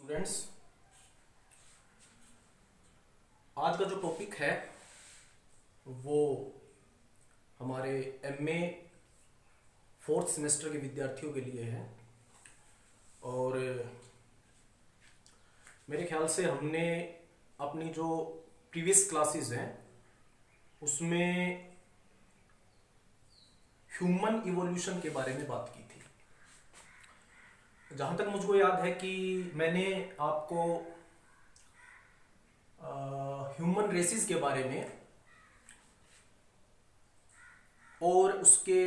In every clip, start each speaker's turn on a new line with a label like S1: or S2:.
S1: Students, आज का जो टॉपिक है वो हमारे एमए फोर्थ सेमेस्टर के विद्यार्थियों के लिए है। और मेरे ख्याल से हमने अपनी जो प्रीवियस क्लासेस हैं उसमें ह्यूमन इवोल्यूशन के बारे में बात की थी। जहाँ तक मुझको याद है कि मैंने आपको ह्यूमन रेसिस के बारे में और उसके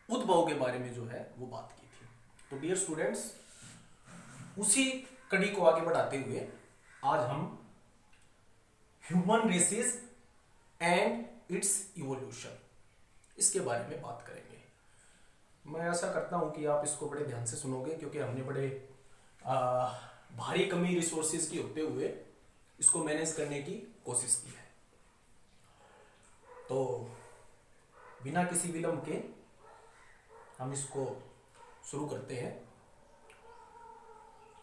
S1: उद्भव के बारे में जो है वो बात की थी। तो डियर स्टूडेंट्स, उसी कड़ी को आगे बढ़ाते हुए आज हम human races and its evolution इसके बारे में बात करेंगे। मैं ऐसा करता हूं कि आप इसको बड़े ध्यान से सुनोगे, क्योंकि हमने बड़े भारी कमी रिसोर्सेज की होते हुए इसको मैनेज करने की कोशिश की है। तो बिना किसी विलंब के हम इसको शुरू करते हैं।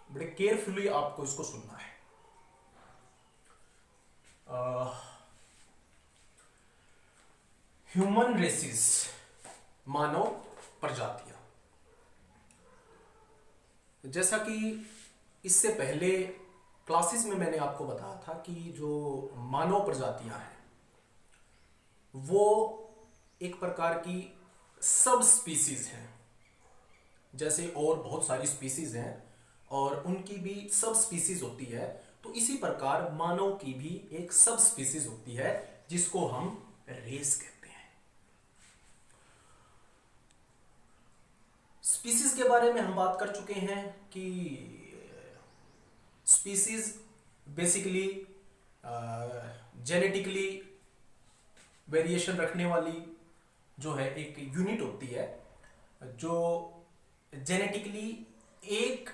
S1: बड़े केयरफुली आपको इसको सुनना है। ह्यूमन रेसिस, मानव प्रजातियां। जैसा कि इससे पहले क्लासेस में मैंने आपको बताया था कि जो मानव प्रजातियां हैं वो एक प्रकार की सब स्पीसीज हैं। जैसे और बहुत सारी स्पीसीज हैं और उनकी भी सब स्पीसीज होती है, तो इसी प्रकार मानव की भी एक सब स्पीसीज होती है जिसको हम रेस कहते हैं। स्पीसीज के बारे में हम बात कर चुके हैं कि स्पीसीज बेसिकली जेनेटिकली वेरिएशन रखने वाली जो है एक यूनिट होती है, जो जेनेटिकली एक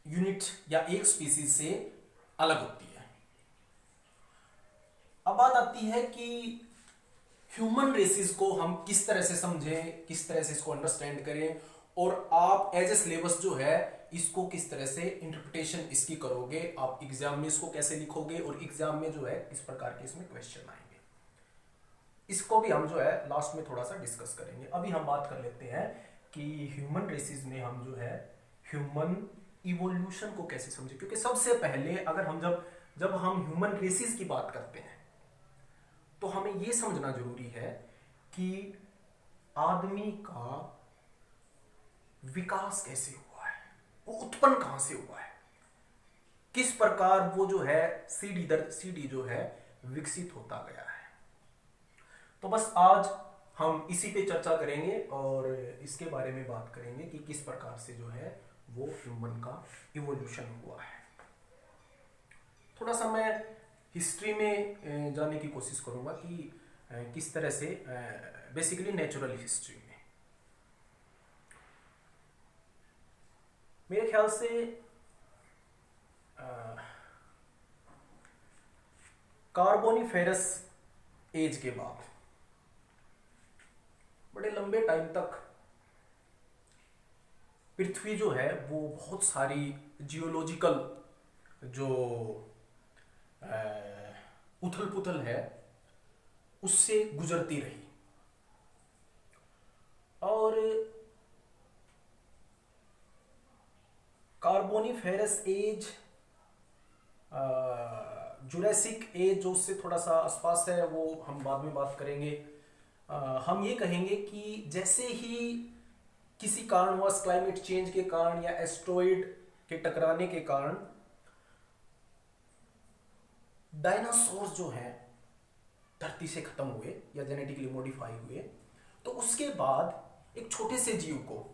S1: यूनिट या एक स्पीसीज से अलग होती है। अब बात आती है कि ह्यूमन रेसिस को हम किस तरह से समझें, किस तरह से इसको अंडरस्टैंड करें, और आप एज ए सिलेबस जो है इसको किस तरह से इंटरप्रिटेशन इसकी करोगे, आप एग्जाम में इसको कैसे लिखोगे और एग्जाम में जो है किस प्रकार के इसमें क्वेश्चन आएंगे, इसको भी हम जो है लास्ट में थोड़ा सा डिस्कस करेंगे। अभी हम बात कर लेते हैं कि ह्यूमन रेसिस में हम जो है ह्यूमन इवोल्यूशन को कैसे समझे। क्योंकि सबसे पहले अगर हम जब हम ह्यूमन रेसिस की बात करते हैं तो हमें यह समझना जरूरी है कि आदमी का विकास कैसे हुआ है, वो उत्पन्न कहां से हुआ है, किस प्रकार वो जो है सीढ़ी दर सीढ़ी जो है विकसित होता गया है। तो बस आज हम इसी पे चर्चा करेंगे और इसके बारे में बात करेंगे कि किस प्रकार से जो है वो ह्यूमन का इवोल्यूशन हुआ है। थोड़ा सा मैं हिस्ट्री में जाने की कोशिश करूंगा कि किस तरह से बेसिकली नेचुरल हिस्ट्री में मेरे ख्याल से कार्बोनिफेरस एज के बाद बड़े लंबे टाइम तक पृथ्वी जो है वो बहुत सारी जियोलॉजिकल जो उथल पुथल है उससे गुजरती रही। और कार्बोनिफेरस एज, जुरासिक एज जो उससे थोड़ा सा आसपास है वो हम बाद में बात करेंगे। हम ये कहेंगे कि जैसे ही किसी कारणवश क्लाइमेट चेंज के कारण या एस्ट्रॉइड के टकराने के कारण डायनासोर जो हैं धरती से खत्म हुए या जेनेटिकली मॉडिफाई हुए, तो उसके बाद एक छोटे से जीव को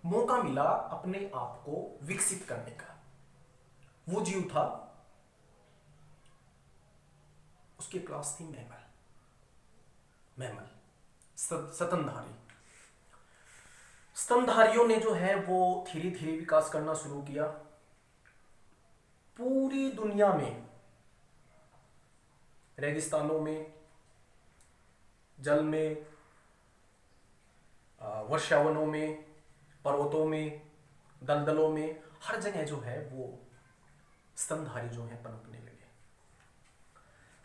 S1: मौका मिला अपने आप को विकसित करने का। वो जीव था, उसकी क्लास थी मैमल, स्तनधारी। स्तनधारियों ने जो है वो धीरे धीरे विकास करना शुरू किया। पूरी दुनिया में रेगिस्तानों में, जल में, वर्षावनों में, पर्वतों में, दलदलों में हर जगह जो है वो स्तनधारी जो है पनपने लगे।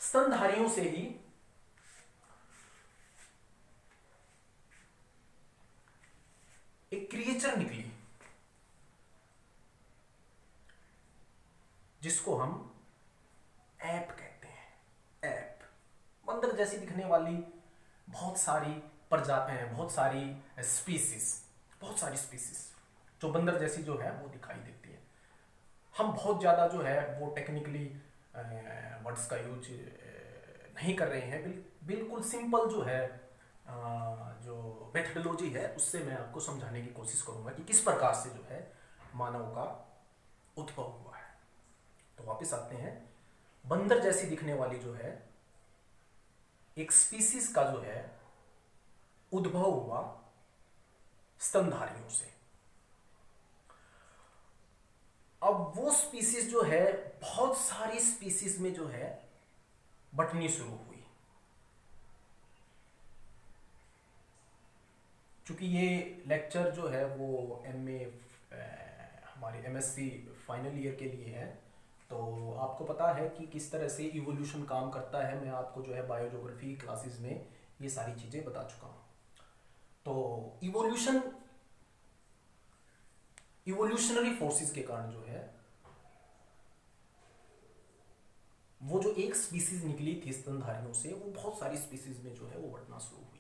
S1: स्तनधारियों से ही एक क्रिएचर निकली जिसको हम ऐप कहते हैं। ऐप बंदर जैसी दिखने वाली बहुत सारी प्रजातियां, बहुत सारी स्पीसीज जो बंदर जैसी जो है वो दिखाई देती है। हम बहुत ज़्यादा जो है वो टेक्निकली वर्ड्स का यूज नहीं कर रहे हैं। बिल्कुल सिंपल जो है जो मेथडोलॉजी है उससे मैं आपको समझाने की कोशिश करूंगा कि किस प्रकार से जो है मानव का उद्भव हुआ है। तो वापस आते हैं, बंदर जैसी दिखने वाली जो है एक स्पीसीज का जो है उद्भव हुआ स्तनधारियों से। अब वो स्पीसीज जो है बहुत सारी स्पीसीज में जो है बंटनी शुरू हुई। क्योंकि ये लेक्चर जो है वो हमारे एमएससी फाइनल ईयर के लिए है, तो आपको पता है कि किस तरह से इवोल्यूशन काम करता है। मैं आपको जो है बायोज्योग्राफी क्लासेस में ये सारी चीज़ें बता चुका हूँ। तो इवोल्यूशनरी फोर्सेस के कारण जो है वो जो एक स्पीसीज निकली थी स्तनधारियों से, वो बहुत सारी स्पीसीज में जो है वो बंटना शुरू हुई।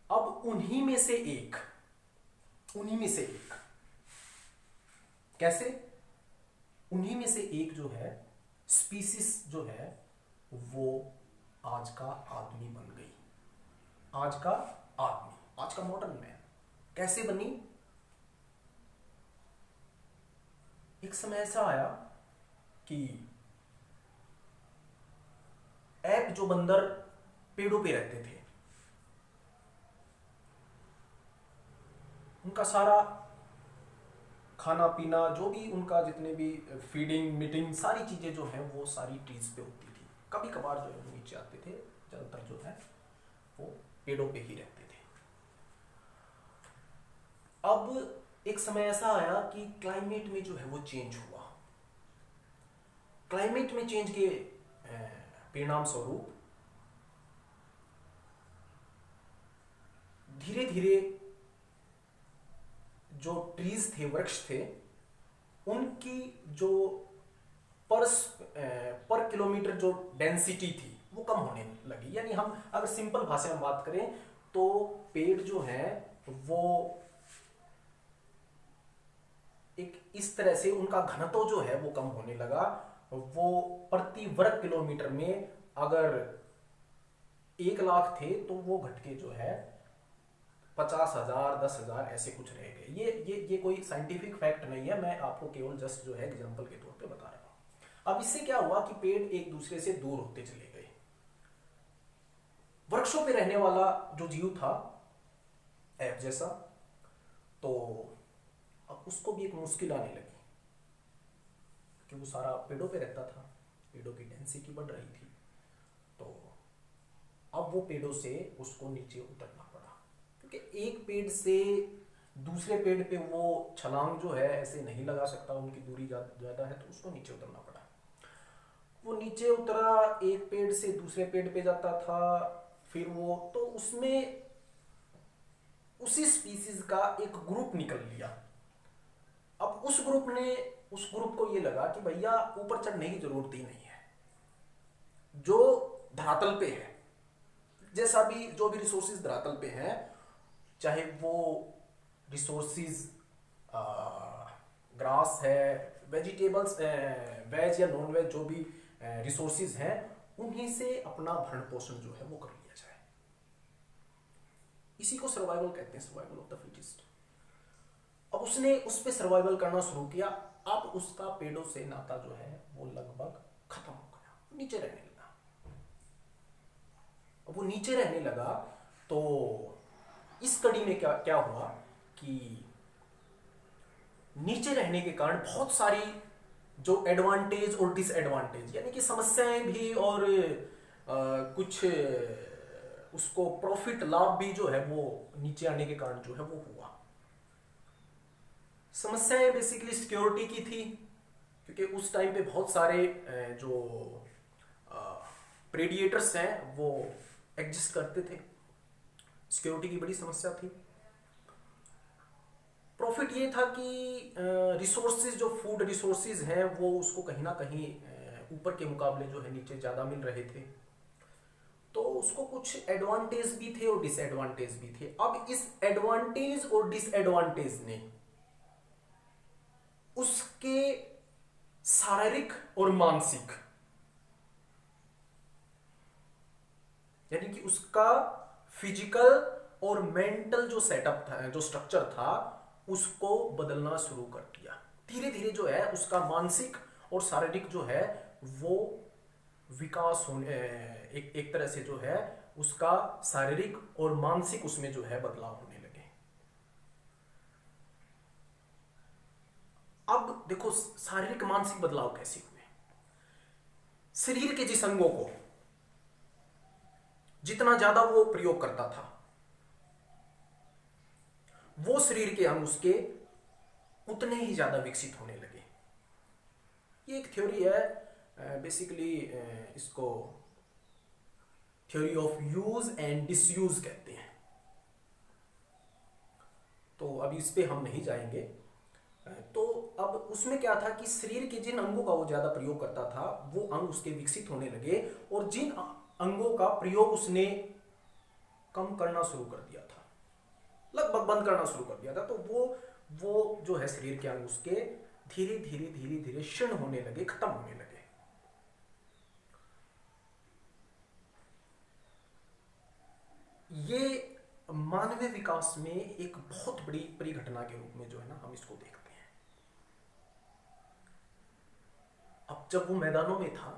S1: अब उन्हीं में से एक कैसे? उन्हीं में से एक जो है स्पीसीज जो है वो आज का आदमी बन गई। आज का मॉडर्न मैन कैसे बनी? एक समय ऐसा आया कि ऐप जो बंदर पेड़ों पे रहते थे, उनका सारा खाना पीना जो भी उनका जितने भी फीडिंग मीटिंग सारी चीजें जो हैं वो सारी ट्रीज पे होती थी। कभी कभार जो है वो नीचे आते थे, ज्यादातर जो है वो पेड़ों पे ही रहते थे। अब एक समय ऐसा आया कि क्लाइमेट में जो है वो चेंज हुआ। क्लाइमेट में चेंज के परिणाम स्वरूप धीरे धीरे जो ट्रीज थे, वृक्ष थे, उनकी जो पर किलोमीटर जो डेंसिटी थी वो कम होने लगी। यानी हम अगर सिंपल भाषा में बात करें तो पेड़ जो है वो एक इस तरह से उनका घनत्व जो है वो कम होने लगा। वो प्रति वर्ग किलोमीटर में अगर 1 लाख थे तो वो घटके जो है 50,000 10,000 ऐसे कुछ रह गए। ये कोई साइंटिफिक फैक्ट नहीं है, मैं आपको केवल जस्ट जो है एग्जांपल के तौर पे बता रहा हूं। अब इससे क्या हुआ कि पेड़ एक दूसरे से दूर होते चले गए। वृक्षों पे रहने वाला जो जीव था ऐप जैसा, तो अब उसको भी एक मुश्किल आने लगी कि वो सारा पेड़ों पे रहता था, पेड़ों की डेंसिटी बढ़ रही थी, तो अब वो पेड़ों से उसको नीचे उतरना पड़ा। क्योंकि एक पेड़ से दूसरे पेड़ पे वो छलांग जो है ऐसे नहीं लगा सकता, उनकी दूरी ज़्यादा है, तो उसको नीचे उतरना पड़ा। वो नीचे उतरा, एक पेड़ से दूसरे पेड़ पे जाता था, फिर वो तो उसमें उसी स्पीसीज का एक ग्रुप निकल लिया। अब उस ग्रुप को ये लगा कि भैया ऊपर चढ़ने की जरूरत ही नहीं है, जो धरातल पे है, जैसा भी जो भी रिसोर्सेज धरातल पे हैं, चाहे वो रिसोर्सेज ग्रास है, वेजिटेबल्स, वेज या नॉन वेज जो भी रिसोर्सेज हैं, उन्हीं से अपना भरण पोषण जो है वो कर लिया जाए। इसी को सर्वाइवल कहते हैं, सर्वाइवल ऑफ द फिटेस्ट। अब उसने उस पे सर्वाइवल करना शुरू किया। अब उसका पेड़ों से नाता जो है वो लगभग खत्म हो गया, नीचे रहने लगा। अब वो नीचे रहने लगा तो इस कड़ी में क्या हुआ कि नीचे रहने के कारण बहुत सारी जो एडवांटेज और डिसएडवांटेज, यानी कि समस्याएं भी और कुछ उसको प्रॉफिट लाभ भी जो है वो नीचे आने के कारण जो है वो हुआ। समस्याएं बेसिकली सिक्योरिटी की थी, क्योंकि उस टाइम पे बहुत सारे जो प्रेडिएटर्स हैं वो एग्जिस्ट करते थे, सिक्योरिटी की बड़ी समस्या थी। प्रॉफिट ये था कि रिसोर्सेज, जो फूड रिसोर्सेज हैं वो उसको कहीं ना कहीं ऊपर के मुकाबले जो है नीचे ज़्यादा मिल रहे थे, तो उसको कुछ एडवांटेज भी थे और डिसएडवांटेज भी थे। अब इस एडवांटेज और डिसएडवांटेज ने उसके शारीरिक और मानसिक, यानी कि उसका फिजिकल और मेंटल जो सेटअप था, जो स्ट्रक्चर था, उसको बदलना शुरू कर दिया। धीरे धीरे जो है उसका मानसिक और शारीरिक जो है वो विकास होने, एक तरह से जो है उसका शारीरिक और मानसिक उसमें जो है बदलाव होने लगे। अब देखो शारीरिक मानसिक बदलाव कैसे हुए। शरीर के जिस अंगों को जितना ज्यादा वो प्रयोग करता था, वो शरीर के अंग उसके उतने ही ज्यादा विकसित होने लगे। ये एक थ्योरी है बेसिकली, इसको theory of use and disuse कहते हैं। तो अभी इस पे हम नहीं जाएंगे। तो अब उसमें क्या था कि शरीर के जिन अंगों का वो ज्यादा प्रयोग करता था, वो अंग उसके विकसित होने लगे, और जिन अंगों का प्रयोग उसने कम करना शुरू कर दिया था, लगभग बंद करना शुरू कर दिया था, तो वो जो है शरीर के अंग उसके धीरे धीरे धीरे धीरे क्षीण होने लगे, खत्म होने लगे। ये मानवीय विकास में एक बहुत बड़ी परिघटना के रूप में जो है ना हम इसको देखते हैं। अब जब वो मैदानों में था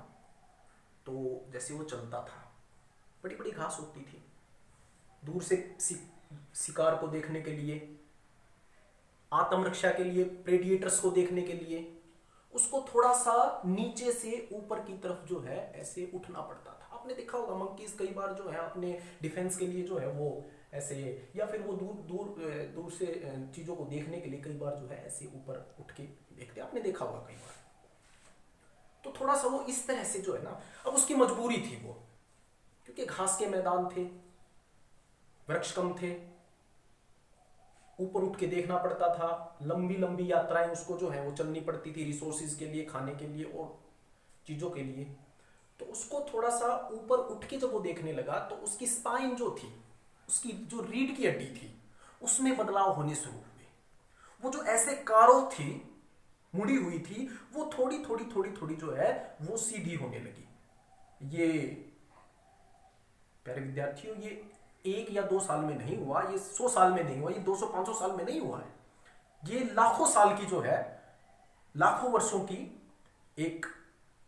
S1: तो जैसे वो चलता था, बड़ी बड़ी घास उगती थी, दूर से शिकार को देखने के लिए, आत्मरक्षा के लिए, प्रेडिएटर्स को देखने के लिए उसको थोड़ा सा नीचे से ऊपर की तरफ जो है ऐसे उठना पड़ता था। आपने देखा होगा मंकीज कई बार जो है अपने डिफेंस के लिए जो है वो ऐसे, या फिर वो दूर दूर दूर से चीजों को देखने के लिए कई बार जो है ऐसे ऊपर उठ के देखते, आपने देखा होगा कई बार। तो थोड़ा सा वो इस तरह से जो है ना, अब उसकी मजबूरी थी वो, क्योंकि घास के मैदान थे, वृक्ष कम थे, ऊपर उठ के देखना पड़ता था, लंबी लंबी यात्राएं उसको जो है वो चलनी पड़ती थी रिसोर्सेज के लिए, खाने के लिए और चीजों के लिए। तो उसको थोड़ा सा ऊपर उठ के जब वो देखने लगा तो उसकी स्पाइन जो थी, उसकी जो रीढ़ की हड्डी थी, उसमें बदलाव होने शुरू हुए। वो जो ऐसे कारो थी, मुड़ी हुई थी, वो थोड़ी थोड़ी थोड़ी थोड़ी जो है वो सीधी होने लगी। ये प्यारे विद्यार्थियों, ये 1 या 2 साल में नहीं हुआ, ये 100 साल में नहीं हुआ, ये 200-500 साल में नहीं हुआ है, ये लाखों साल की जो है, लाखों वर्षों की एक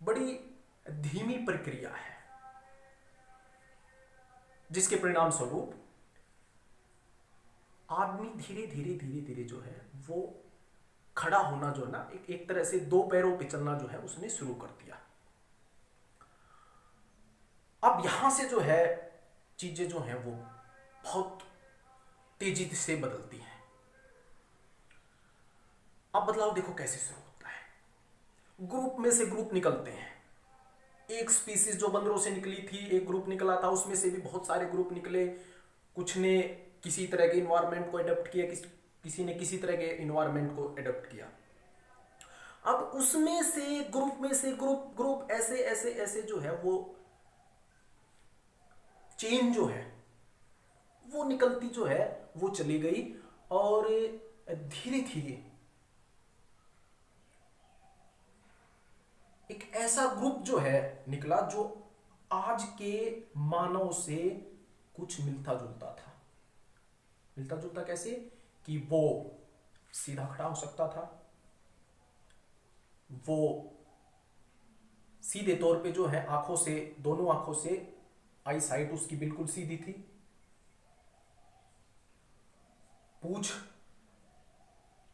S1: बड़ी धीमी प्रक्रिया है, जिसके परिणाम स्वरूप आदमी धीरे धीरे धीरे धीरे जो है वो खड़ा होना जो है ना, एक तरह से 2 पैरों पे चलना जो है उसने शुरू कर दिया। अब यहां से जो है चीजें जो हैं वो बहुत तेजी से बदलती हैं। अब बदलाव देखो कैसे शुरू होता है। ग्रुप में से ग्रुप निकलते हैं। एक स्पीसीज जो बंदरों से निकली थी, एक ग्रुप निकला था, उसमें से भी बहुत सारे ग्रुप निकले। कुछ ने किसी तरह के इन्वायरमेंट को अडॉप्ट किया, किसी ने किसी तरह के इन्वायरमेंट को अडॉप्ट किया। अब उसमें से ग्रुप ऐसे ऐसे ऐसे जो है वो चेन जो है वो निकलती जो है वो चली गई, और धीरे धीरे एक ऐसा ग्रुप जो है निकला जो आज के मानव से कुछ मिलता जुलता था। मिलता जुलता कैसे कि वो सीधा खड़ा हो सकता था, वो सीधे तौर पे जो है आंखों से, दोनों आंखों से आई साइट उसकी बिल्कुल सीधी थी, पूंछ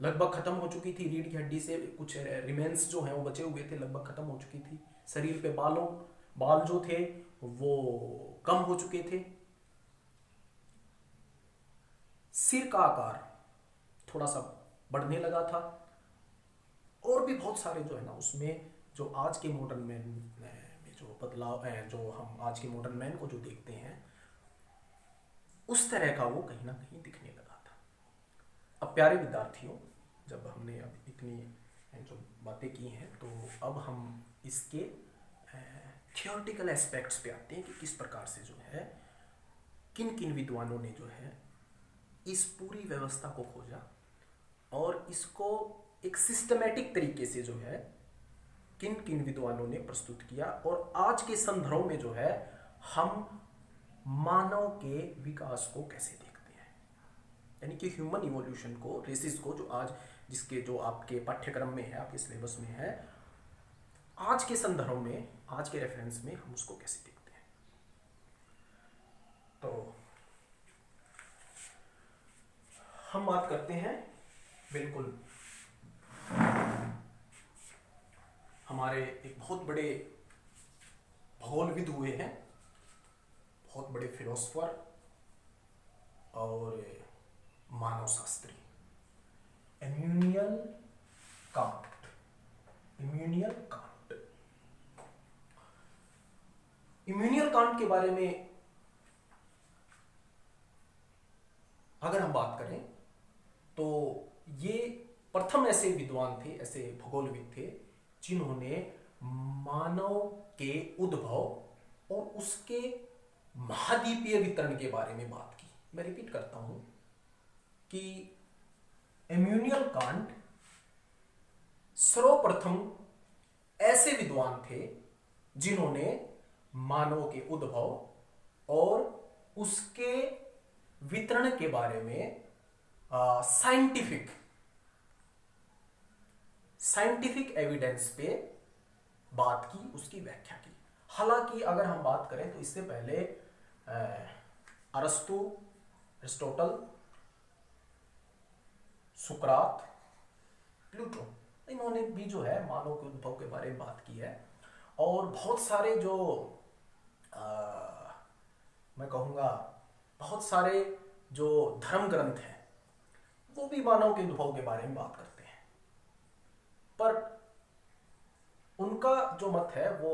S1: लगभग खत्म हो चुकी थी, रीढ़ की हड्डी से कुछ रिमेन्स जो हैं वो बचे हुए थे, लगभग खत्म हो चुकी थी। शरीर पे बाल जो थे वो कम हो चुके थे। सिर का आकार थोड़ा सा बढ़ने लगा था। और भी बहुत सारे जो है ना उसमें जो आज के मॉडर्न मैन में जो बदलाव है, जो हम आज के मॉडर्न मैन को जो देखते हैं उस तरह का वो कहीं ना कहीं दिखने लगा था। अब प्यारे विद्यार्थियों, जब हमने अब इतनी जो बातें की हैं तो अब हम इसके थियोरेटिकल एस्पेक्ट्स पे आते हैं कि किस प्रकार से जो है किन किन विद्वानों ने जो है इस पूरी व्यवस्था को खोजा और इसको एक सिस्टमैटिक तरीके से जो है किन किन विद्वानों ने प्रस्तुत किया, और आज के संदर्भ में जो है हम मानव के विकास को कैसे देखते हैं, यानी कि ह्यूमन इवोल्यूशन को, रेसिस को, जो आज जिसके जो आपके पाठ्यक्रम में है, आपके सिलेबस में है, आज के संदर्भ में, आज के रेफरेंस में हम उसको कैसे देखते हैं। तो हम बात करते हैं, बिल्कुल हमारे एक बहुत बड़े भूगोलविद हुए हैं, बहुत बड़े फिलोसफर और मानव शास्त्री, Immanuel Kant. Immanuel Kant, Immanuel Kant के बारे में अगर हम बात करें तो ये प्रथम ऐसे विद्वान थे, ऐसे भूगोलविद थे जिन्होंने मानव के उद्भव और उसके महाद्वीपीय वितरण के बारे में बात की। मैं रिपीट करता हूं कि इमैनुअल कांट सर्वप्रथम ऐसे विद्वान थे जिन्होंने मानव के उद्भव और उसके वितरण के बारे में साइंटिफिक एविडेंस पे बात की, उसकी व्याख्या की। हालांकि अगर हम बात करें तो इससे पहले अरस्तु, एरिस्टोटल, सुकरात, प्लूटो, इन्होंने भी जो है मानव के उद्भव के बारे में बात की है। और बहुत सारे जो मैं कहूँगा बहुत सारे जो धर्म ग्रंथ हैं वो भी मानव के उद्भव के बारे में बात करते हैं, पर उनका जो मत है वो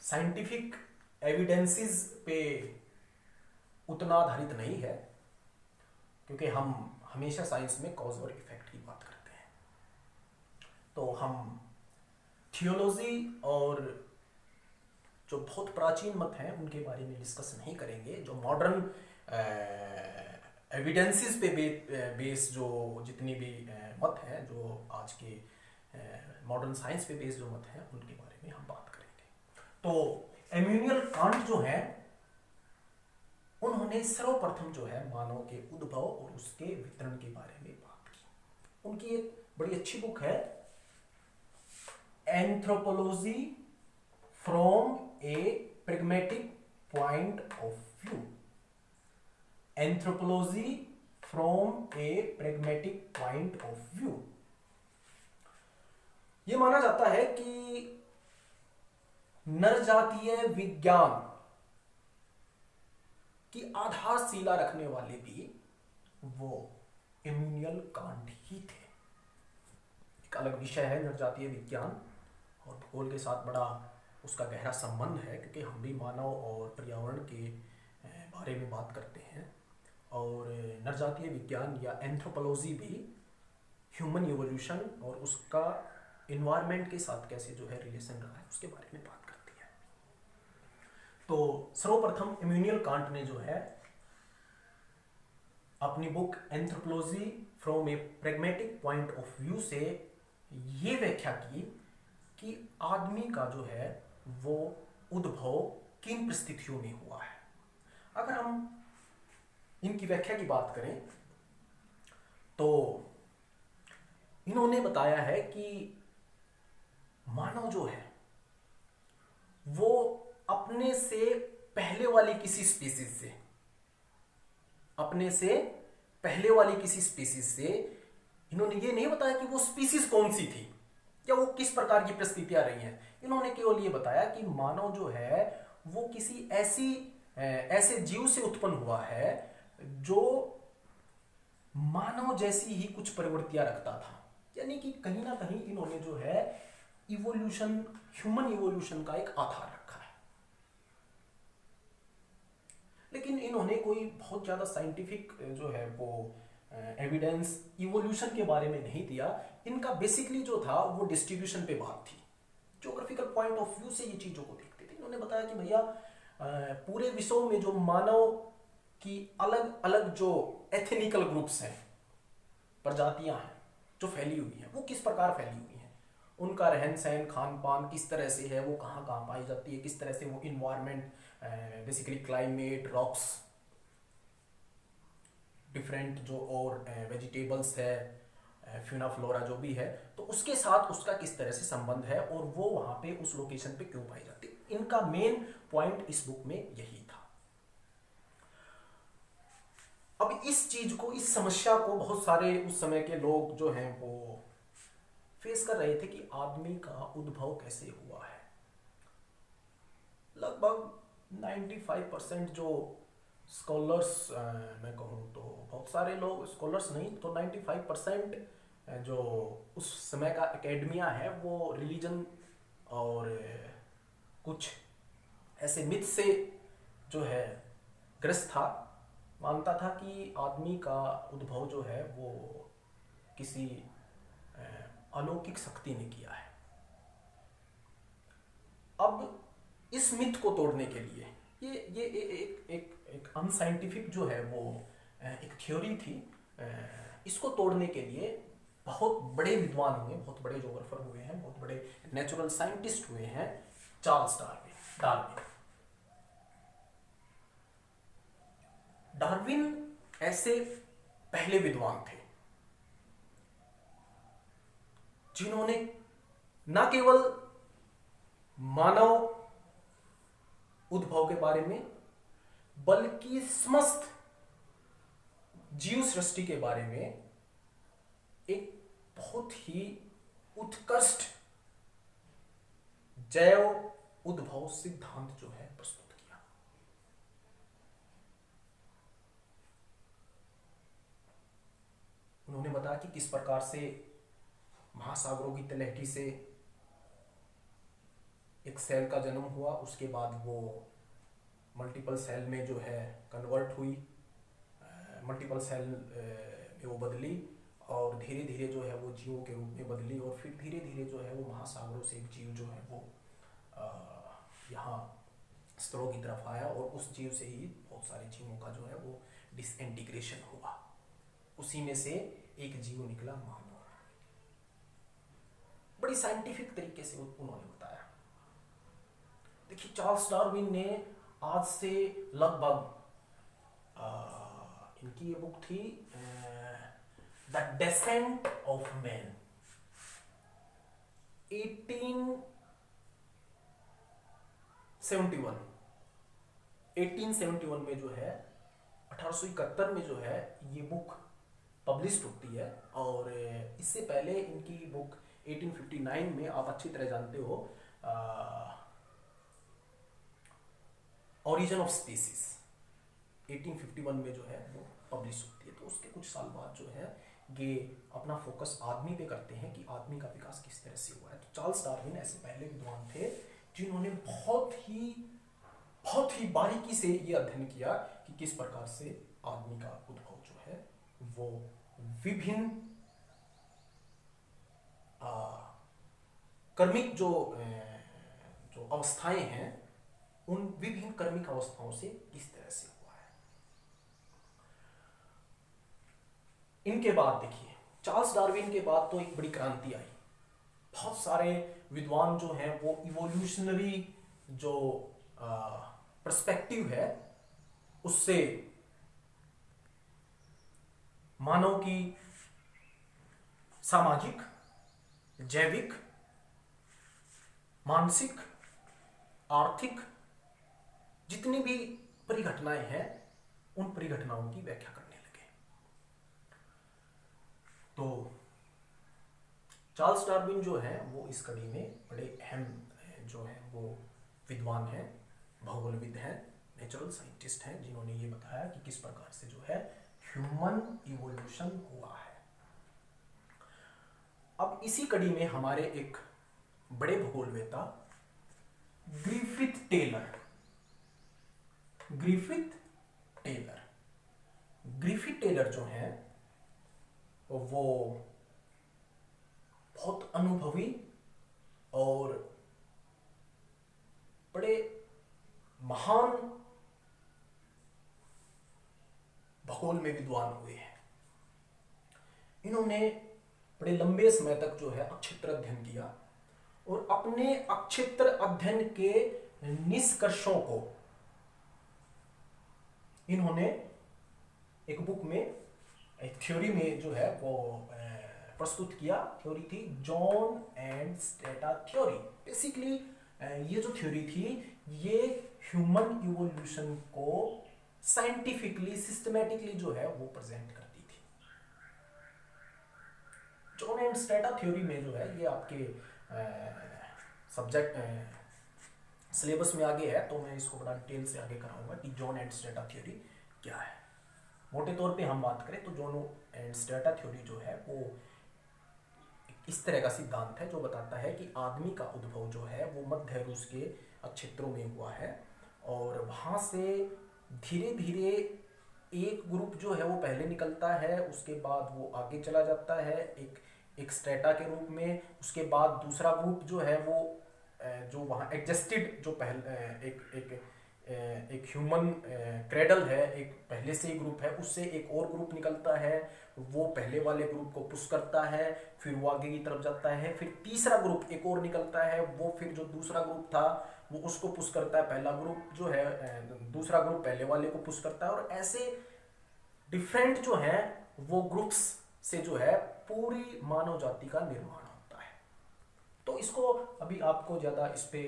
S1: साइंटिफिक एविडेंसेस पे उतना आधारित नहीं है, क्योंकि हम हमेशा साइंस में कॉज और इफेक्ट की बात करते हैं। तो हम थियोलॉजी और जो बहुत प्राचीन मत हैं उनके बारे में डिस्कस नहीं करेंगे। जो मॉडर्न एविडेंसेस पे बेस जो जितनी भी मत हैं, जो आज के मॉडर्न साइंस पे बेस जो मत हैं, उनके बारे में हम बात करेंगे। तो इमैनुअल कांट जो है उन्होंने सर्वप्रथम जो है मानव के उद्भव और उसके वितरण के बारे में बात की। उनकी एक बड़ी अच्छी बुक है, anthropology from A pragmatic point of view. Anthropology from A pragmatic point of view. यह माना जाता है कि नरजातीय विज्ञान की आधारशिला रखने वाले भी वो इमैनुअल कांट ही थे। एक अलग विषय है नरजातीय विज्ञान, और भूगोल के साथ बड़ा उसका गहरा संबंध है, क्योंकि हम भी मानव और पर्यावरण के बारे में बात करते हैं। और नरजातीय विज्ञान या एंथ्रोपोलॉजी भी ह्यूमन इवोल्यूशन और उसका इन्वायरमेंट के साथ कैसे जो है रिलेशन रहा है उसके बारे में बात करती है। तो सर्वप्रथम इमैनुअल कांट ने जो है अपनी book anthropology from A pragmatic point of view से ये व्याख्या की कि आदमी का जो है वो उद्भव किन परिस्थितियों में हुआ है। अगर हम इनकी व्याख्या की बात करें तो इन्होंने बताया है कि मानव जो है वो अपने से पहले वाली किसी स्पीसीज से, अपने से पहले वाली किसी स्पीसीज से, इन्होंने ये नहीं बताया कि वो स्पीसीज कौन सी थी या वो किस प्रकार की परिस्थितियां रही हैं। इन्होंने केवल ये बताया कि मानव जो है वो किसी ऐसे जीव से उत्पन्न हुआ है जो मानव जैसी ही कुछ प्रवृत्तियां रखता था, यानी कि कहीं ना कहीं इन्होंने जो है इवोल्यूशन, ह्यूमन इवोल्यूशन का एक आधार रखा है। लेकिन इन्होंने कोई बहुत ज्यादा साइंटिफिक जो है वो एविडेंस इवोल्यूशन के बारे में नहीं दिया। इनका बेसिकली जो था वो डिस्ट्रीब्यूशन पे बात थी, ज्योग्राफिकल पॉइंट ऑफ व्यू से ये चीजों को देखते थे। इन्होंने बताया कि भैया पूरे विश्व में जो मानव की अलग अलग जो एथनिकल ग्रुप्स हैं, प्रजातियां हैं जो फैली हुई हैं, वो किस प्रकार फैली हुई हैं, उनका रहन सहन, खान पान किस तरह से है, वो कहाँ कहाँ पाई जाती है, किस तरह से वो environment, basically climate, rocks, different जो और वेजिटेबल्स है, फ्यूना फ्लोरा जो भी है, तो उसके साथ उसका किस तरह से संबंध है और वो वहां पे उस लोकेशन पे क्यों पाई जाती है। इनका मेन पॉइंट इस बुक में यही था। अब इस चीज को, इस समस्या को बहुत सारे उस समय के लोग जो हैं वो फेस कर रहे थे कि आदमी का उद्भव कैसे हुआ है। लगभग 95% जो स्कॉलर्स, मैं कहूँ तो बहुत सारे लोग, स्कॉलर्स नहीं तो 95% जो उस समय का एकेडमिया है वो रिलीजन और कुछ ऐसे मिथ से जो है ग्रस्त था। मानता था कि आदमी का उद्भव जो है वो किसी अलौकिक शक्ति ने किया है। अब इस मिथ को तोड़ने के लिए ये एक अनसाइंटिफिक जो है वो एक थ्योरी थी। इसको तोड़ने के लिए बहुत बड़े विद्वान हुए, बहुत बड़े ज्योग्राफर हुए हैं, बहुत बड़े नेचुरल साइंटिस्ट हुए हैं। चार्ल्स डार्विन डार्विन ऐसे पहले विद्वान थे जिन्होंने न केवल मानव उद्भव के बारे में बल्कि समस्त जीव सृष्टि के बारे में एक बहुत ही उत्कृष्ट जैव उद्भव सिद्धांत जो है प्रस्तुत किया। उन्होंने बताया कि किस प्रकार से महासागरों की तलहटी से एक सेल का जन्म हुआ, उसके बाद वो मल्टीपल सेल में जो है कन्वर्ट हुई, मल्टीपल सेल में वो बदली और धीरे धीरे जो है वो जीवों के रूप में बदली और फिर धीरे धीरे जो है वो महासागरों से एक जीव जो है वो यहाँ स्तरों की तरफ आया और उस जीव से ही बहुत सारे जीवों का जो है वो डिसइंटीग्रेशन हुआ। उसी में से एक जीव निकला मानव। बड़ी साइंटिफिक तरीके से उन्होंने बताया। देखिए, चार्ल्स डार्विन ने आज से लगभग इनकी ये बुक थी द डेसेंट ऑफ मैन, 1871 में जो है 1871 में जो है ये बुक पब्लिश होती है। और इससे पहले इनकी बुक 1859 में, आप अच्छी तरह जानते हो, ओरिजिन ऑफ स्पीसीज 1851 में जो है वो पब्लिश होती है। तो उसके कुछ साल बाद जो है ये अपना फोकस आदमी पे करते हैं कि आदमी का विकास किस तरह से हुआ है। तो चार्ल्स डार्विन ऐसे पहले विद्वान थे जिन्होंने बहुत ही बारीकी से ये अध्ययन किया कि किस प्रकार से आदमी का उद्भव जो है वो विभिन्न कर्मिक जो अवस्थाएं हैं, उन विभिन्न कर्मिक अवस्थाओं से किस तरह से हुआ है। इनके बाद देखिए, चार्ल्स डार्विन के बाद तो एक बड़ी क्रांति आई। बहुत सारे विद्वान जो हैं वो इवोल्यूशनरी जो पर्सपेक्टिव है उससे मानव की सामाजिक, जैविक, मानसिक, आर्थिक जितनी भी परिघटनाएं हैं उन परिघटनाओं की व्याख्या करने लगे। तो चार्ल्स डार्विन जो है वो इस कड़ी में बड़े अहम जो है वो विद्वान हैं, भौगोलविद हैं, नेचुरल साइंटिस्ट हैं, जिन्होंने ये बताया कि किस प्रकार से जो है ह्यूमन इवोल्यूशन हुआ है। अब इसी कड़ी में हमारे एक बड़े भूगोलवेता ग्रिफिथ टेलर जो हैं वो बहुत अनुभवी और बड़े महान भूगोल में विद्वान हुए हैं। इन्होंने बड़े लंबे समय तक जो है अक्षेत्र अध्ययन किया और अपने अक्षेत्र अध्ययन के निष्कर्षों को इन्होंने एक बुक में, एक थ्योरी में जो है वो प्रस्तुत किया। थ्योरी थी John and strata theory. Basically ये जो थ्योरी थी ये ह्यूमन इवोल्यूशन को साइंटिफिकली सिस्टमैटिकली जो है वो प्रेजेंट करती थी। जॉन एंड स्टेटा थ्योरी में जो है ये आपके सब्जेक्ट सिलेबस में आगे है, तो मैं इसको बड़ा डिटेल से आगे कराऊंगा कि जॉन एंड स्टेटा थ्योरी क्या है। मोटे तौर पे हम बात करें तो जॉन एंड स्टेटा थ्योरी जो है वो इस तरह का सिद्धांत है जो बताता है कि आदमी का उद्भव जो है वो मध्य रूस के क्षेत्रों में हुआ है और वहाँ से धीरे धीरे एक ग्रुप जो है वो पहले निकलता है, उसके बाद वो आगे चला जाता है एक स्ट्रेटा के रूप में। उसके बाद दूसरा ग्रुप जो है वो जो वहाँ एडजस्टेड जो एक ह्यूमन क्रेडल है, एक पहले से ही ग्रुप है, उससे एक और ग्रुप निकलता है, वो पहले वाले ग्रुप को पुश करता है, फिर वो आगे की तरफ जाता है। फिर तीसरा ग्रुप एक और निकलता है, वो फिर जो दूसरा ग्रुप था वो उसको पुश करता है। पहला ग्रुप जो है दूसरा ग्रुप पहले वाले को पुश करता है और ऐसे डिफरेंट जो है वो ग्रुप्स से जो है पूरी मानव जाति का निर्माण होता है। तो इसको अभी आपको ज़्यादा इस पे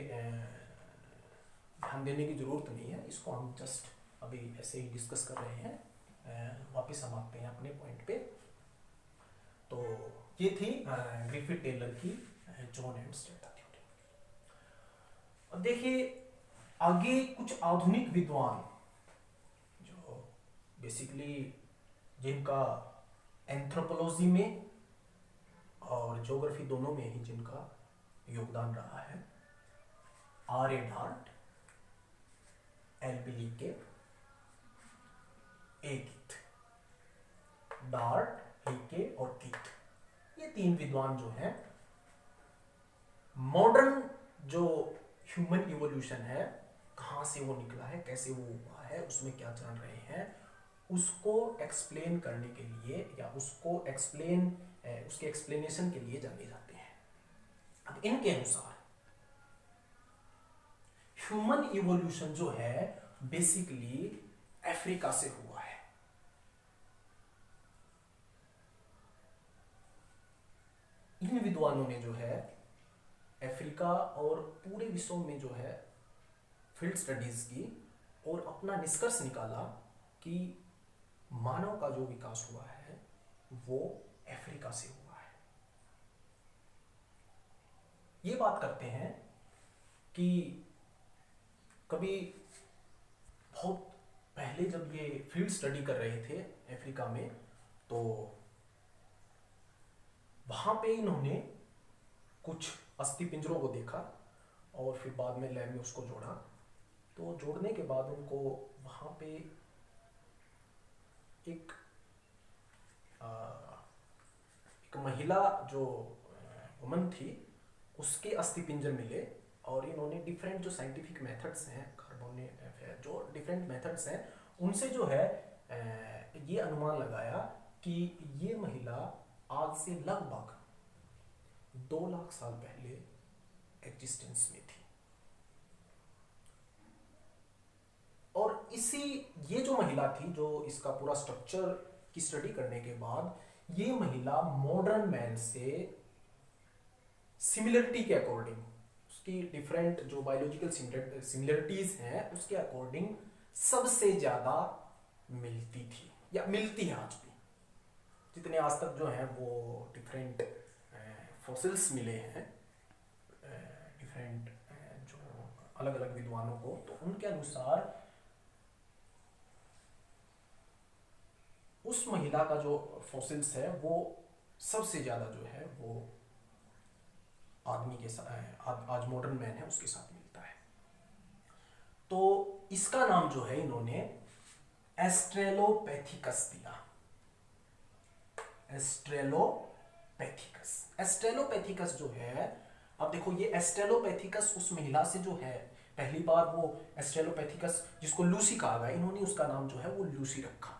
S1: ध्यान देने की जरूरत नहीं है, इसको हम जस्ट अभी ऐसे ही डिस्कस कर रहे हैं। वापस हम आते हैं अपने पॉइंट पे। तो ये थी ग्रिफिथ टेलर की जॉन एंड स्टेटा थ्योरी। अब देखिए आगे कुछ आधुनिक विद्वान जो बेसिकली जिनका एंथ्रोपोलॉजी में और ज्योग्राफी दोनों में ही जिनका योगदान रहा है, R A. Dart, L B. Leakey, Dart, Leakey और कीथ, ये तीन विद्वान जो हैं मॉडर्न जो ह्यूमन इवोल्यूशन है, कहाँ से वो निकला है, कैसे वो हुआ है, उसमें क्या जान रहे हैं, उसको एक्सप्लेन करने के लिए या उसके एक्सप्लेनेशन के लिए जाने जाते हैं। अब इनके अनुसार ह्यूमन इवोल्यूशन जो है बेसिकली अफ्रीका से हुआ है। इन विद्वानों ने जो है अफ्रीका और पूरे विश्व में जो है फील्ड स्टडीज की और अपना निष्कर्ष निकाला कि मानव का जो विकास हुआ है वो अफ्रीका से हुआ है। ये बात करते हैं कि कभी बहुत पहले जब ये फील्ड स्टडी कर रहे थे अफ्रीका में, तो वहां पे इन्होंने कुछ अस्थि पिंजरों को देखा और फिर बाद में लैब में उसको जोड़ा। तो जोड़ने के बाद उनको वहां पे एक महिला जो वुमन थी उसके अस्थि पिंजर मिले और इन्होंने डिफरेंट जो साइंटिफिक मेथड्स हैं, कार्बोने जो डिफरेंट मेथड्स हैं, उनसे जो है ये अनुमान लगाया कि ये महिला आज से लगभग 2 लाख साल पहले एग्जिस्टेंस में थी। और ये जो महिला थी, जो इसका पूरा स्ट्रक्चर की स्टडी करने के बाद ये महिला मॉडर्न मैन से सिमिलरिटी के अकॉर्डिंग, उसकी डिफरेंट जो बायोलॉजिकल सिमिलरिटीज हैं उसके अकॉर्डिंग सबसे ज्यादा मिलती थी या मिलती है आज भी। जितने आज तक जो है वो डिफरेंट फॉसिल्स मिले हैं डिफरेंट जो अलग अलग विद्वानों को, तो उनके अनुसार उस महिला का जो फॉसिल्स है वो सबसे ज्यादा जो है वो आदमी के साथ, आज मॉडर्न मैन है उसके साथ मिलता है। तो इसका नाम जो है इन्होंने एस्ट्रेलोपैथिकस दिया। एस्ट्रेलोपैथिकस जो है, अब देखो ये एस्ट्रेलोपैथिकस उस महिला से जो है पहली बार वो एस्ट्रेलोपैथिकस जिसको लूसी कहा गया, इन्होंने उसका नाम जो है वो लूसी रखा।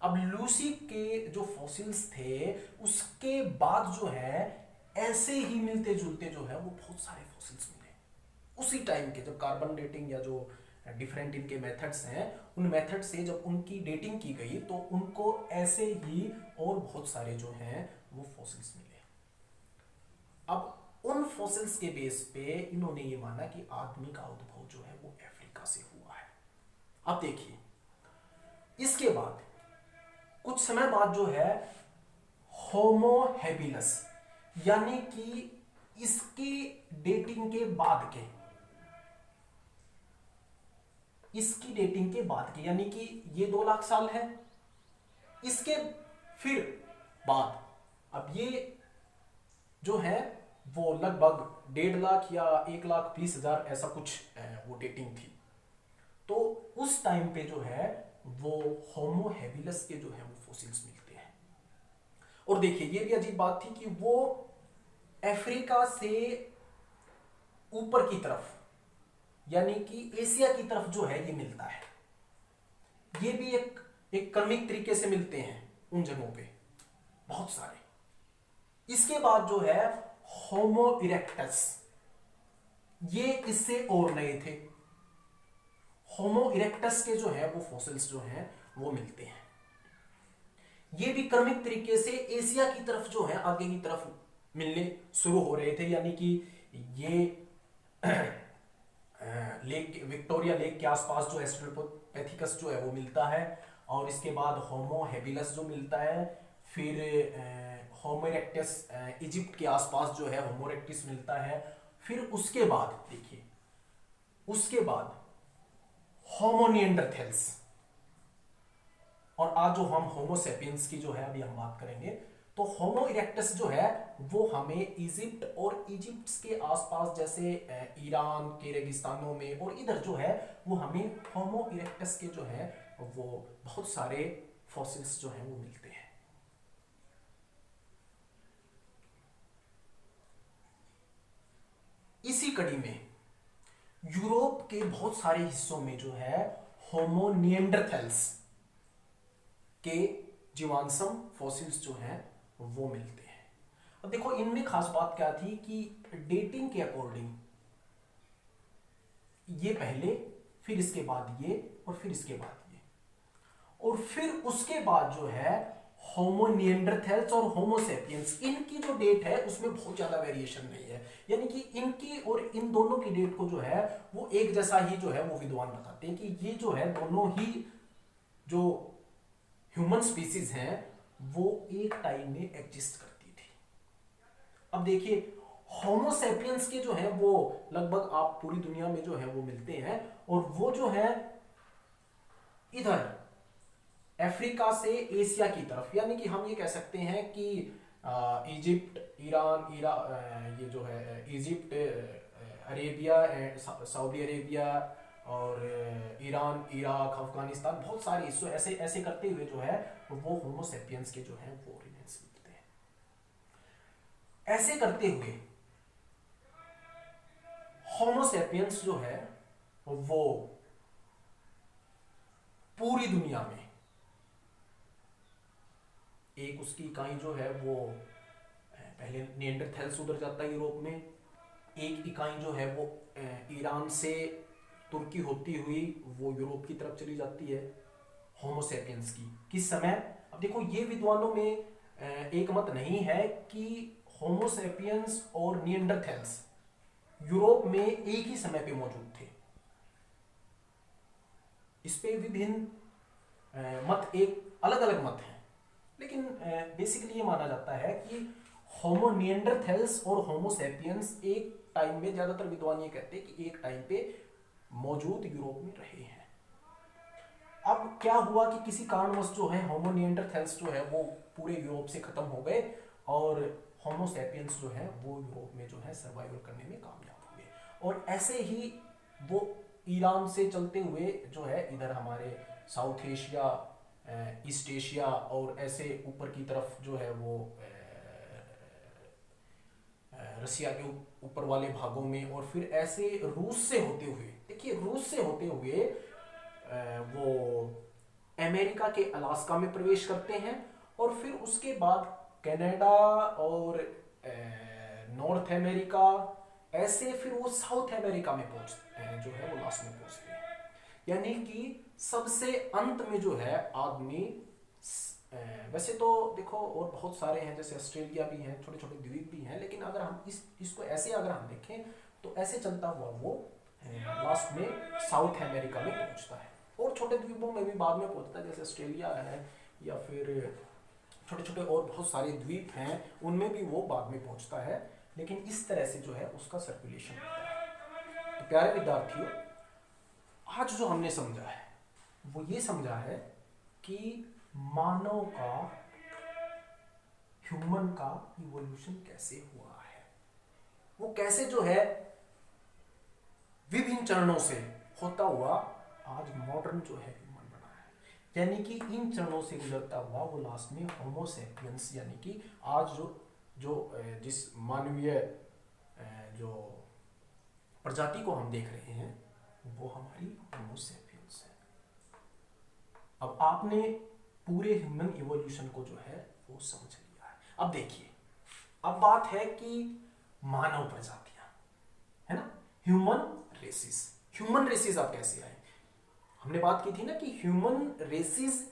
S1: अब लूसी के जो फॉसिल्स थे उसके बाद जो है ऐसे ही मिलते जुलते जो है वो बहुत सारे फॉसिल्स मिले उसी टाइम के, जब कार्बन डेटिंग या जो डिफरेंट इनके मेथड्स हैं उन मेथड से जब उनकी डेटिंग की गई तो उनको ऐसे ही और बहुत सारे जो हैं वो फॉसिल्स मिले। अब उन फॉसिल्स के बेस पे इन्होंने ये माना कि आदमी का उद्भव जो है वो अफ्रीका से हुआ है। अब देखिए इसके बाद कुछ समय बाद जो है होमो हैबिलस, यानी कि इसकी डेटिंग के बाद के, इसकी डेटिंग के बाद के, यानी कि ये 2 लाख साल है, इसके फिर बाद अब ये जो है वो लगभग 1.5 लाख या 1,20,000 ऐसा कुछ वो डेटिंग थी। तो उस टाइम पे जो है वो होमो हैबिलस के जो है वो फॉसिल्स मिलते हैं। और देखिए ये भी अजीब बात थी कि वो अफ्रीका से ऊपर की तरफ यानी कि एशिया की तरफ जो है ये मिलता है। ये भी एक क्रमिक तरीके से मिलते हैं उन जगहों पे बहुत सारे। इसके बाद जो है होमो इरेक्टस, ये इससे और नए थे। होमो इरेक्टस के जो है वो फॉसिल्स जो हैं वो मिलते हैं। ये भी क्रमिक तरीके से एशिया की तरफ जो है आगे की तरफ मिलने शुरू हो रहे थे, यानी कि ये लेक विक्टोरिया लेक के आसपास जो एस्ट्रेलोपैथिकस जो है वो मिलता है, और इसके बाद होमो हैबिलस जो मिलता है, फिर होमो इरेक्टस इजिप्ट के आसपास जो है होमो इरेक्टस मिलता है, फिर उसके बाद देखिए उसके बाद होमो निएंडरथैल्स, और आज जो हम होमो सेपियंस की जो है अभी हम बात करेंगे। तो होमो इरेक्टस जो है वो हमें इजिप्ट और इजिप्ट के आसपास जैसे ईरान के रेगिस्तानों में और इधर जो है वो हमें होमो इरेक्टस के जो है वो बहुत सारे फॉसिल्स जो हैं वो मिलते हैं। इसी कड़ी में यूरोप के बहुत सारे हिस्सों में जो है होमो निएंडरथैल्स के जीवांसम फॉसिल्स जो हैं वो मिलते हैं। अब देखो इनमें खास बात क्या थी कि डेटिंग के अकॉर्डिंग ये पहले, फिर इसके बाद ये, और फिर इसके बाद ये, और फिर उसके बाद जो है होमो निएंडरथैल्स और होमो सेपियंस, इनकी जो डेट है उसमें बहुत ज्यादा वेरिएशन नहीं है, यानी कि इनकी और इन दोनों की डेट को जो है वो एक जैसा ही जो है वो विद्वान बताते हैं कि ये जो है दोनों ही जो ह्यूमन स्पीसीज हैं वो एक टाइम में एग्जिस्ट करती थी। अब देखिए होमो सेपियंस के जो है वो लगभग आप पूरी दुनिया में जो है वो मिलते हैं, और वो जो है इधर अफ्रीका से एशिया की तरफ, यानी कि हम ये कह सकते हैं कि इजिप्ट, ईरान, ये जो है इजिप्ट, अरेबिया, सऊदी अरेबिया और ईरान, इराक, अफगानिस्तान, बहुत सारे हिस्सों ऐसे ऐसे करते हुए जो है वो होमो सेपियंस के जो है वो रिमेन्स मिलते हैं। ऐसे करते हुए होमो सेपियंस जो है वो पूरी दुनिया में एक उसकी इकाई जो है वो पहले निएंडरथैल्स उधर जाता है यूरोप में, एक इकाई जो है वो ईरान से तुर्की होती हुई वो यूरोप की तरफ चली जाती है होमो सेपियंस की। किस समय? अब देखो ये विद्वानों में एक मत नहीं है कि होमो सेपियंस और निएंडरथैल्स यूरोप में एक ही समय पे मौजूद थे। इस पे विभिन्न मत, एक अलग अलग मत हैं, लेकिन बेसिकली ये माना जाता है कि होमो निएंडरथैल्स और होमो सेपियंस एक टाइम में, ज्यादातर विद्वान ये कहते हैं कि एक टाइम पे मौजूद यूरोप में रहे हैं। अब क्या हुआ कि किसी कारणवश जो है होमो निएंडरथैल्स जो है वो पूरे यूरोप से खत्म हो गए और होमो सैपियंस जो है वो यूरोप में जो है सर्वाइवल करने में कामयाब हुए। और ऐसे ही वो ईरान से चलते हुए जो है इधर हमारे साउथ एशिया, ईस्ट एशिया और ऐसे ऊपर की तरफ जो है वो रसिया के ऊपर वाले भागों में, और फिर ऐसे रूस से होते हुए, देखिए रूस से होते हुए वो अमेरिका के अलास्का में प्रवेश करते हैं और फिर उसके बाद कनाडा और नॉर्थ अमेरिका, ऐसे फिर वो साउथ अमेरिका में पहुंचते हैं, जो है वो लास्ट में पहुंचते हैं। यानी कि सबसे अंत में जो है आदमी, वैसे तो देखो और बहुत सारे हैं, जैसे ऑस्ट्रेलिया भी हैं, छोटे छोटे द्वीप भी हैं, लेकिन अगर हम इसको ऐसे अगर हम देखें तो ऐसे चलता हुआ वो लास्ट में साउथ अमेरिका में पहुंचता है, और छोटे द्वीपों में भी बाद में पहुंचता है, जैसे ऑस्ट्रेलिया है या फिर छोटे छोटे और बहुत सारे द्वीप हैं, उनमें भी वो बाद में पहुंचता है। लेकिन इस तरह से जो है उसका सर्कुलेशन होता है। तो प्यारे विद्यार्थियों, आज जो हमने समझा है वो ये समझा है कि मानव का, ह्यूमन का इवोल्यूशन कैसे हुआ है, वो कैसे जो है विभिन्न चरणों से होता हुआ आज मॉडर्न जो है ह्यूमन बना है। यानी कि इन चरणों से गुजरता हुआ वो लास्ट में होमो सैपियंस, यानी कि आज जो जिस मानवीय जो प्रजाति को हम देख रहे हैं वो हमारी होमो सैपियंस है। अब आपने पूरे ह्यूमन इवोल्यूशन को जो है वो समझ लिया है। अब देखिए, अब बात है कि मानव प्रजातियां, है ना, ह्यूमन रेसिस। ह्यूमन रेसिस अब कैसे आए? हमने बात की थी ना कि ह्यूमन रेसिस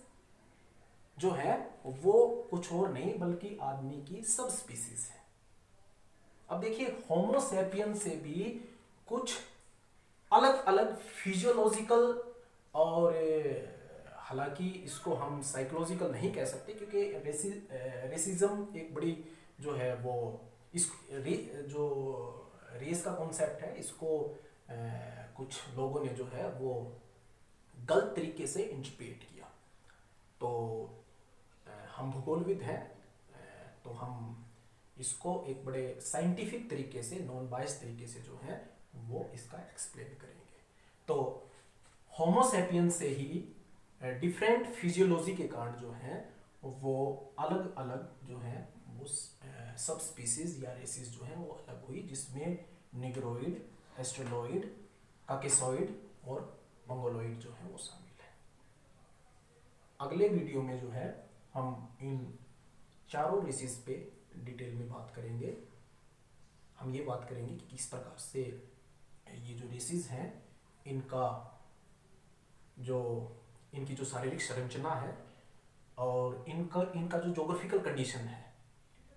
S1: जो है वो कुछ और नहीं बल्कि आदमी की सब स्पीसीज है। अब देखिए, होमो सैपियन से भी कुछ अलग अलग फिजियोलॉजिकल, और हालांकि इसको हम साइकोलॉजिकल नहीं कह सकते क्योंकि रेसिज्म एक बड़ी जो है वो इस जो रेस का कॉन्सेप्ट है, इसको कुछ लोगों ने जो है वो गलत तरीके से इंटरप्रेट किया। तो हम भूगोलविद हैं, तो हम इसको एक बड़े साइंटिफिक तरीके से, नॉन बायस तरीके से जो है वो इसका एक्सप्लेन करेंगे। तो होमो सैपियंस से ही डिफरेंट फिजियोलॉजी के कारण जो है वो अलग अलग जो है वो सब स्पीसीज या रेसिस जो है वो अलग हुई, जिसमें निग्रोइड, एस्ट्रेलोइड, काकेसॉइड और मंगोलोइड जो है वो शामिल है। अगले वीडियो में जो है हम इन चारों रेसिस पे डिटेल में बात करेंगे। हम ये बात करेंगे कि किस प्रकार से ये जो रेसिस हैं इनकी जो शारीरिक संरचना है और इनका जो जोग्राफिकल कंडीशन है,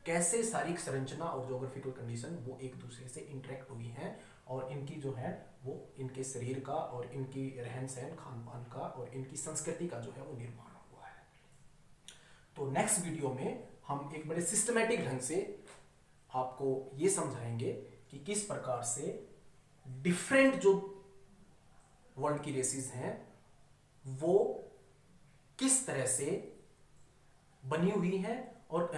S1: कैसे शारीरिक संरचना और जोग्राफिकल कंडीशन वो एक दूसरे से इंटरेक्ट हुई हैं, और इनकी जो है वो इनके शरीर का और इनकी रहन सहन, खान पान का और इनकी संस्कृति का जो है वो निर्माण हुआ है। तो नेक्स्ट वीडियो में हम एक बड़े सिस्टमैटिक ढंग से आपको ये समझाएंगे कि किस प्रकार से डिफरेंट जो वर्ल्ड की रेसिस हैं वो किस तरह से बनी हुई हैं और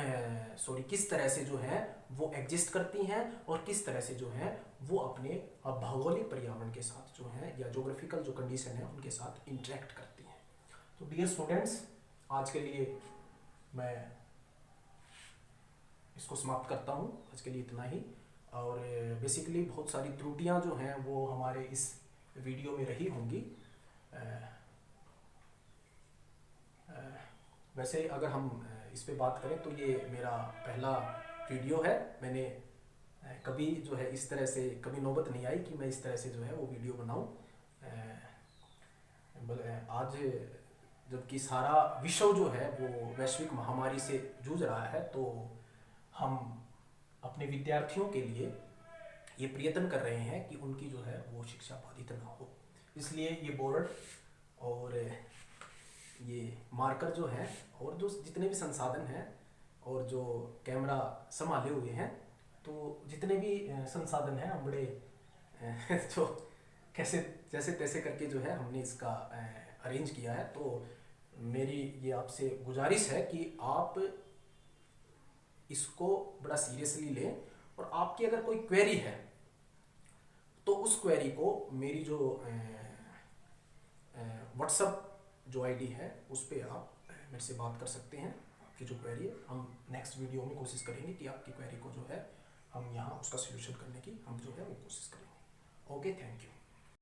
S1: किस तरह से जो है वो एग्जिस्ट करती हैं, और किस तरह से जो है वो अपने भौगोलिक पर्यावरण के साथ जो है या ज्योग्राफिकल जो कंडीशन है उनके साथ इंटरेक्ट करती हैं। तो डियर स्टूडेंट्स, आज के लिए मैं इसको समाप्त करता हूँ। आज के लिए इतना ही। और बेसिकली बहुत सारी त्रुटियां जो हैं वो हमारे इस वीडियो में रही होंगी। वैसे अगर हम इस पे बात करें तो ये मेरा पहला वीडियो है। मैंने कभी जो है इस तरह से कभी नौबत नहीं आई कि मैं इस तरह से जो है वो वीडियो बनाऊं। आज जबकि सारा विश्व जो है वो वैश्विक महामारी से जूझ रहा है, तो हम अपने विद्यार्थियों के लिए ये प्रयत्न कर रहे हैं कि उनकी जो है वो शिक्षा बाधित ना हो। इसलिए ये बोर्ड और ये मार्कर जो है और जो जितने भी संसाधन हैं और जो कैमरा संभाले हुए हैं, तो जितने भी संसाधन हैं हम बड़े जो कैसे जैसे तैसे करके जो है हमने इसका अरेंज किया है। तो मेरी ये आपसे गुजारिश है कि आप इसको बड़ा सीरियसली लें, और आपकी अगर कोई क्वेरी है तो उस क्वेरी को मेरी जो व्हाट्सअप जो आईडी है उस पर आप मेरे से बात कर सकते हैं। आपकी जो क्वेरी है हम नेक्स्ट वीडियो में कोशिश करेंगे कि आपकी क्वेरी को जो है हम यहाँ उसका सोल्यूशन करने की हम जो है वो कोशिश करेंगे। Okay, thank you.